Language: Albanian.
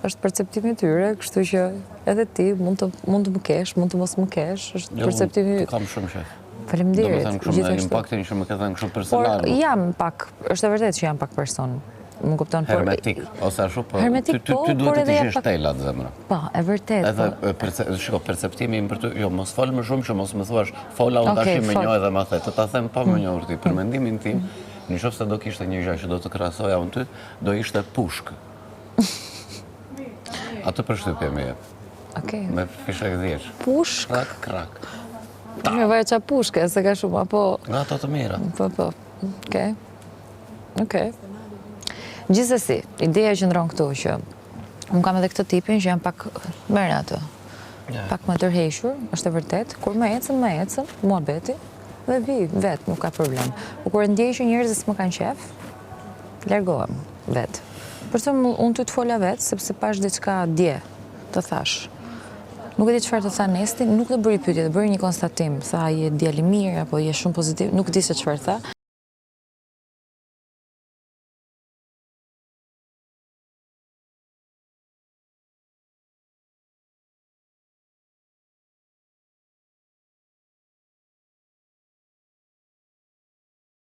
është perceptimi i tyre, kështu që edhe ti mund të më kesh, mund të mos më kesh, është perceptimi. Kam shumë qef. Faleminderit. Do të thënë kështu me impaktin që më ke thënë kështu personal. Por jam pak, është e vërtetë që jam pak person. Më kupton, por hermetik, ose ashtu, po hermetik, ty duhet të ishe shtela të zemra. Po, e vërtet. Edhe shiko, perceptimi im për ty, jo, mos fol më shumë që mos më thuash, fola unë tash me një edhe ma the, të ta them pa më njohur ti. Për mendimin tim, nëse do kishte një gjë që do të krahasoja unë ty, do ishte pushk. Atë përshtypje më jep. Okej. Me fishek 10. Pushk? Krak. Me vaja qa pushke, se ka shumë, apo... Nga ato të mira. Po. Okej. Gjithsesi, ideja që ndron këtu që unë kam edhe këtë tipin që jam pak merr atë. Pak më tërhequr, është e vërtet. Kur më ecëm, muhabeti dhe vi vetë, nuk ka problem. Po kur ndjej që njerëzit më kanë qef, largohem vetë. Për të unë ty të fola vetë, sepse pash diçka dje, të thash. Nuk e di çfarë të tha Nesti, nuk të bëri pyetje, të bëri një konstatim, tha je djalë i mirë apo je shumë pozitiv, nuk di se çfarë tha.